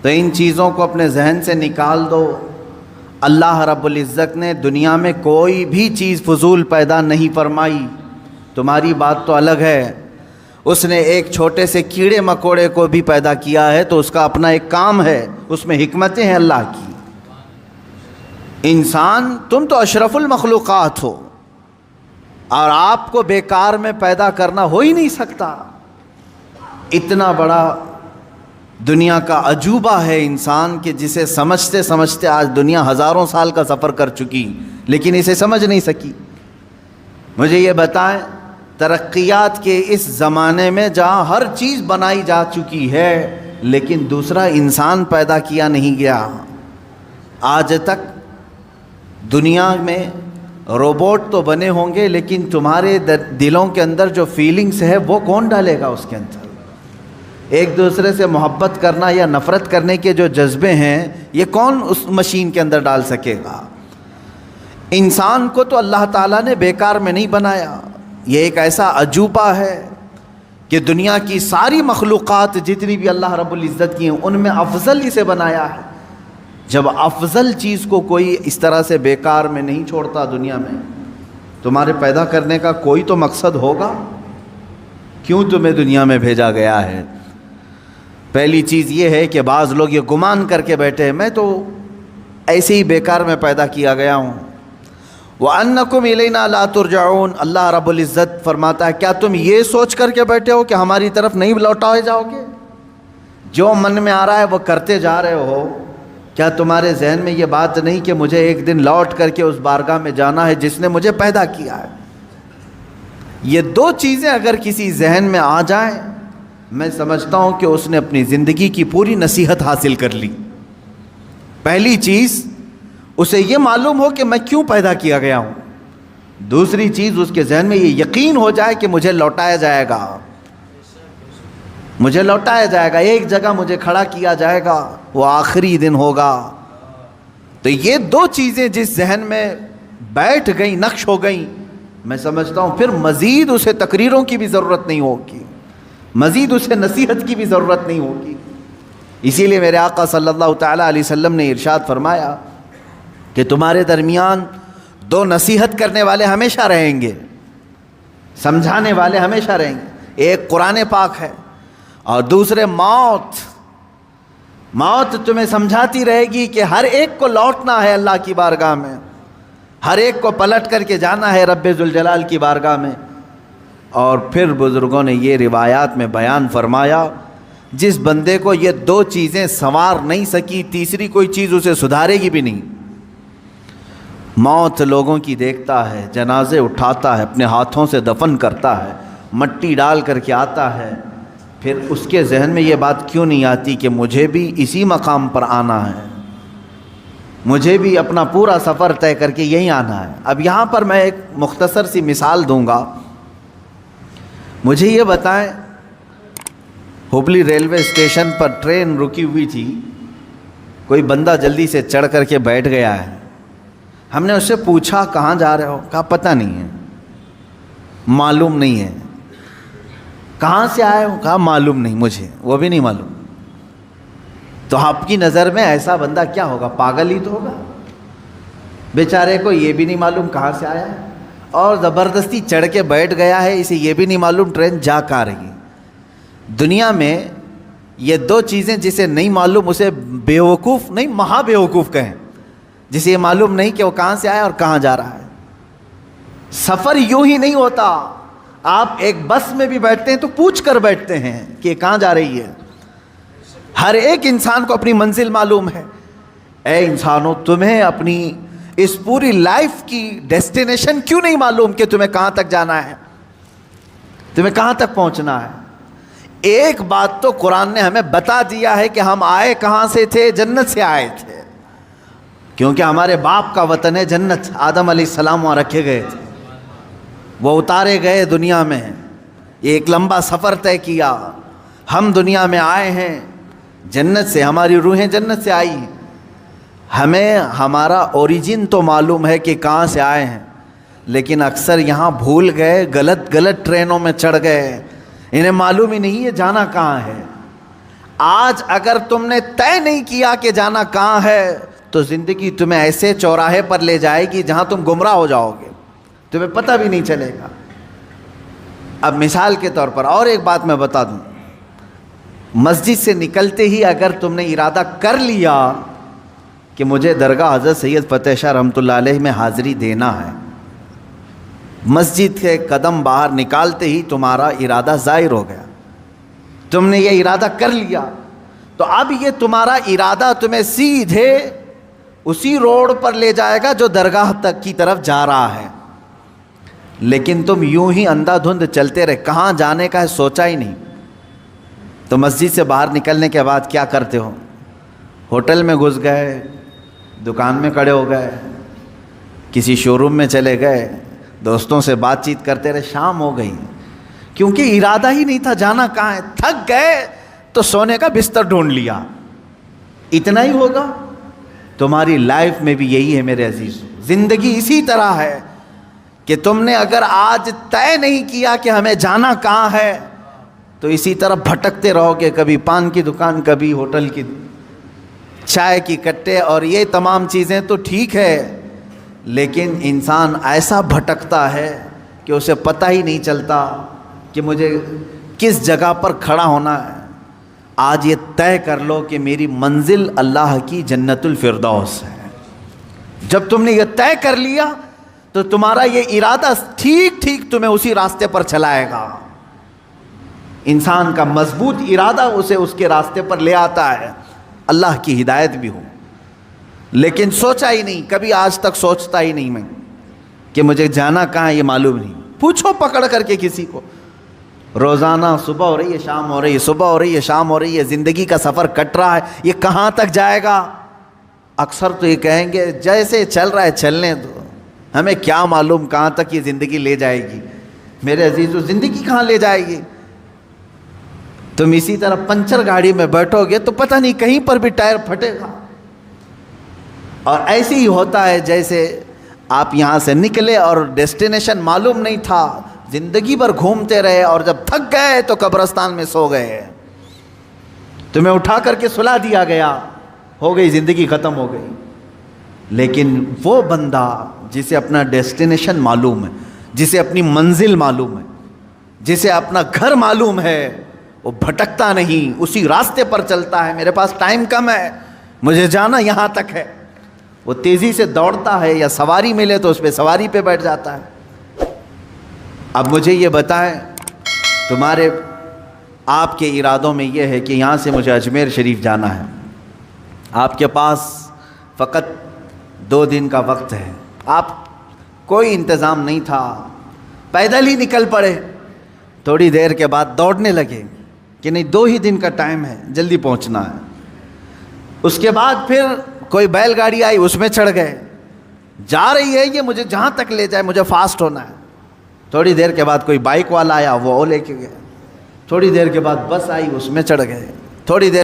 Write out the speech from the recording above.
تو ان چیزوں کو اپنے ذہن سے نکال دو۔ اللہ رب العزت نے دنیا میں کوئی بھی چیز فضول پیدا نہیں فرمائی۔ تمہاری بات تو الگ ہے، اس نے ایک چھوٹے سے کیڑے مکوڑے کو بھی پیدا کیا ہے تو اس کا اپنا ایک کام ہے، اس میں حکمتیں ہیں اللہ کی۔ انسان تم تو اشرف المخلوقات ہو، اور آپ کو بیکار میں پیدا کرنا ہو ہی نہیں سکتا۔ اتنا بڑا دنیا کا عجوبہ ہے انسان کہ جسے سمجھتے سمجھتے آج دنیا ہزاروں سال کا سفر کر چکی لیکن اسے سمجھ نہیں سکی۔ مجھے یہ بتائیں، ترقیات کے اس زمانے میں جہاں ہر چیز بنائی جا چکی ہے لیکن دوسرا انسان پیدا کیا نہیں گیا۔ آج تک دنیا میں روبوٹ تو بنے ہوں گے لیکن تمہارے دلوں کے اندر جو فیلنگز ہے وہ کون ڈالے گا اس کے اندر؟ ایک دوسرے سے محبت کرنا یا نفرت کرنے کے جو جذبے ہیں یہ کون اس مشین کے اندر ڈال سکے گا؟ انسان کو تو اللہ تعالیٰ نے بیکار میں نہیں بنایا، یہ ایک ایسا عجوبہ ہے کہ دنیا کی ساری مخلوقات جتنی بھی اللہ رب العزت کی ہیں ان میں افضل اسے بنایا ہے۔ جب افضل چیز کو کوئی اس طرح سے بیکار میں نہیں چھوڑتا دنیا میں، تمہارے پیدا کرنے کا کوئی تو مقصد ہوگا، کیوں تمہیں دنیا میں بھیجا گیا ہے؟ پہلی چیز یہ ہے کہ بعض لوگ یہ گمان کر کے بیٹھے ہیں میں تو ایسے ہی بیکار میں پیدا کیا گیا ہوں۔ وَأَنَّكُمْ إِلَيْنَا لَا تُرْجَعُونَ، اللہ رب العزت فرماتا ہے کیا تم یہ سوچ کر کے بیٹھے ہو کہ ہماری طرف نہیں لوٹائے جاؤ گے؟ جو من میں آ رہا ہے وہ کرتے جا رہے ہو، کیا تمہارے ذہن میں یہ بات نہیں کہ مجھے ایک دن لوٹ کر کے اس بارگاہ میں جانا ہے جس نے مجھے پیدا کیا ہے؟ یہ دو چیزیں اگر کسی ذہن میں آ جائیں میں سمجھتا ہوں کہ اس نے اپنی زندگی کی پوری نصیحت حاصل کر لی۔ پہلی چیز اسے یہ معلوم ہو کہ میں کیوں پیدا کیا گیا ہوں، دوسری چیز اس کے ذہن میں یہ یقین ہو جائے کہ مجھے لوٹایا جائے گا، مجھے لوٹایا جائے گا، ایک جگہ مجھے کھڑا کیا جائے گا، وہ آخری دن ہوگا۔ تو یہ دو چیزیں جس ذہن میں بیٹھ گئیں، نقش ہو گئیں، میں سمجھتا ہوں پھر مزید اسے تقریروں کی بھی ضرورت نہیں ہوگی، مزید اسے نصیحت کی بھی ضرورت نہیں ہوگی۔ اسی لیے میرے آقا صلی اللہ تعالیٰ علیہ وسلم نے ارشاد فرمایا کہ تمہارے درمیان دو نصیحت کرنے والے ہمیشہ رہیں گے، سمجھانے والے ہمیشہ رہیں گے، ایک قرآن پاک ہے اور دوسرے موت۔ موت تمہیں سمجھاتی رہے گی کہ ہر ایک کو لوٹنا ہے اللہ کی بارگاہ میں، ہر ایک کو پلٹ کر کے جانا ہے رب ذوالجلال کی بارگاہ میں۔ اور پھر بزرگوں نے یہ روایات میں بیان فرمایا جس بندے کو یہ دو چیزیں سنوار نہیں سکی تیسری کوئی چیز اسے سدھارے گی بھی نہیں۔ موت لوگوں کی دیکھتا ہے، جنازے اٹھاتا ہے، اپنے ہاتھوں سے دفن کرتا ہے، مٹی ڈال کر کے آتا ہے، پھر اس کے ذہن میں یہ بات کیوں نہیں آتی کہ مجھے بھی اسی مقام پر آنا ہے، مجھے بھی اپنا پورا سفر طے کر کے یہیں آنا ہے۔ اب یہاں پر میں ایک مختصر سی مثال دوں گا۔ مجھے یہ بتائیں، ہبلی ریلوے اسٹیشن پر ٹرین رکی ہوئی تھی، کوئی بندہ جلدی سے چڑھ کر کے بیٹھ گیا ہے، ہم نے اس سے پوچھا کہاں جا رہے ہو؟ کہا پتہ نہیں ہے، معلوم نہیں ہے۔ کہاں سے آئے ہو؟ کہا معلوم نہیں مجھے، وہ بھی نہیں معلوم۔ تو آپ کی نظر میں ایسا بندہ کیا ہوگا؟ پاگل ہی تو ہوگا، بیچارے کو یہ بھی نہیں معلوم کہاں سے آیا ہے اور زبردستی چڑھ کے بیٹھ گیا ہے، اسے یہ بھی نہیں معلوم ٹرین جا کہاں رہی ہے۔ دنیا میں یہ دو چیزیں جسے نہیں معلوم اسے بیوقوف نہیں مہا بیوقوف کہیں، جسے یہ معلوم نہیں کہ وہ کہاں سے آیا اور کہاں جا رہا ہے۔ سفر یوں ہی نہیں ہوتا، آپ ایک بس میں بھی بیٹھتے ہیں تو پوچھ کر بیٹھتے ہیں کہ یہ کہاں جا رہی ہے۔ ہر ایک انسان کو اپنی منزل معلوم ہے۔ اے انسانوں، تمہیں اپنی اس پوری لائف کی ڈیسٹینیشن کیوں نہیں معلوم کہ تمہیں کہاں تک جانا ہے، تمہیں کہاں تک پہنچنا ہے؟ ایک بات تو قرآن نے ہمیں بتا دیا ہے کہ ہم آئے کہاں سے تھے؟ جنت سے آئے تھے، کیونکہ ہمارے باپ کا وطن ہے جنت، آدم علیہ السلام وہاں رکھے گئے تھے، وہ اتارے گئے دنیا میں، ایک لمبا سفر طے کیا، ہم دنیا میں آئے ہیں جنت سے، ہماری روحیں جنت سے آئی ہیں، ہمیں ہمارا اوریجن تو معلوم ہے کہ کہاں سے آئے ہیں، لیکن اکثر یہاں بھول گئے، غلط ٹرینوں میں چڑھ گئے، انہیں معلوم ہی نہیں ہے جانا کہاں ہے۔ آج اگر تم نے طے نہیں کیا کہ جانا کہاں ہے تو زندگی تمہیں ایسے چوراہے پر لے جائے گی جہاں تم گمراہ ہو جاؤ گے، تمہیں پتہ بھی نہیں چلے گا۔ اب مثال کے طور پر اور ایک بات میں بتا دوں، مسجد سے نکلتے ہی اگر تم نے ارادہ کر لیا کہ مجھے درگاہ حضرت سید فتح شاہ رحمۃ اللہ علیہ میں حاضری دینا ہے، مسجد کے قدم باہر نکالتے ہی تمہارا ارادہ ظاہر ہو گیا، تم نے یہ ارادہ کر لیا، تو اب یہ تمہارا ارادہ تمہیں سیدھے اسی روڈ پر لے جائے گا جو درگاہ تک کی طرف جا رہا ہے، لیکن تم یوں ہی اندھا دھند چلتے رہے، کہاں جانے کا ہے سوچا ہی نہیں۔ تو مسجد سے باہر نکلنے کے بعد کیا کرتے ہو؟ ہوٹل میں گھس گئے، دکان میں کھڑے ہو گئے، کسی شو روم میں چلے گئے، دوستوں سے بات چیت کرتے رہے، شام ہو گئی، کیونکہ ارادہ ہی نہیں تھا جانا کہاں ہے۔ تھک گئے تو سونے کا بستر ڈھونڈ لیا۔ اتنا ہی ہوگا تمہاری لائف میں بھی یہی ہے میرے عزیز، زندگی اسی طرح ہے کہ تم نے اگر آج طے نہیں کیا کہ ہمیں جانا کہاں ہے تو اسی طرح بھٹکتے رہو گے، کبھی پان کی دکان، کبھی ہوٹل کی چائے کی کٹے، اور یہ تمام چیزیں تو ٹھیک ہے، لیکن انسان ایسا بھٹکتا ہے کہ اسے پتہ ہی نہیں چلتا کہ مجھے کس جگہ پر کھڑا ہونا ہے۔ آج یہ طے کر لو کہ میری منزل اللہ کی جنت الفردوس ہے۔ جب تم نے یہ طے کر لیا تو تمہارا یہ ارادہ ٹھیک ٹھیک تمہیں اسی راستے پر چلائے گا۔ انسان کا مضبوط ارادہ اسے اس کے راستے پر لے آتا ہے، اللہ کی ہدایت بھی ہو، لیکن سوچا ہی نہیں، کبھی آج تک سوچتا ہی نہیں میں کہ مجھے جانا کہاں ہے، یہ معلوم نہیں۔ پوچھو پکڑ کر کے کسی کو، روزانہ صبح ہو رہی ہے شام ہو رہی ہے، صبح ہو رہی ہے شام ہو رہی ہے، زندگی کا سفر کٹ رہا ہے، یہ کہاں تک جائے گا؟ اکثر تو یہ کہیں گے جیسے چل رہا ہے چلنے دو، ہمیں کیا معلوم کہاں تک یہ زندگی لے جائے گی۔ میرے عزیزو، زندگی کہاں لے جائے گی؟ تم اسی طرح پنچر گاڑی میں بیٹھو گے تو پتہ نہیں کہیں پر بھی ٹائر پھٹے گا، اور ایسے ہی ہوتا ہے جیسے آپ یہاں سے نکلے اور ڈیسٹینیشن معلوم نہیں تھا، زندگی بھر گھومتے رہے اور جب تھک گئے تو قبرستان میں سو گئے، تمہیں اٹھا کر کے سلا دیا گیا، ہو گئی زندگی ختم ہو گئی۔ لیکن وہ بندہ جسے اپنا ڈیسٹینیشن معلوم ہے، جسے اپنی منزل معلوم ہے، جسے اپنا گھر معلوم ہے، وہ بھٹکتا نہیں، اسی راستے پر چلتا ہے۔ میرے پاس ٹائم کم ہے، مجھے جانا یہاں تک ہے، وہ تیزی سے دوڑتا ہے، یا سواری ملے تو اس پہ سواری پہ بیٹھ جاتا ہے۔ اب مجھے یہ بتائیں، تمہارے آپ کے ارادوں میں یہ ہے کہ یہاں سے مجھے اجمیر شریف جانا ہے، آپ کے پاس فقط 2 دن کا وقت ہے، آپ کوئی انتظام نہیں تھا، پیدل ہی نکل پڑے، تھوڑی دیر کے بعد دوڑنے لگے کہ نہیں 2 ہی دن کا ٹائم ہے، جلدی پہنچنا ہے۔ اس کے بعد پھر کوئی بیل گاڑی آئی، اس میں چڑھ گئے، جا رہی ہے یہ، مجھے جہاں تک لے جائے، مجھے فاسٹ ہونا ہے۔ تھوڑی دیر کے بعد کوئی بائک والا آیا، وہ لے کے گئے، تھوڑی دیر کے بعد بس آئی، اس میں چڑھ گئے، تھوڑی دیر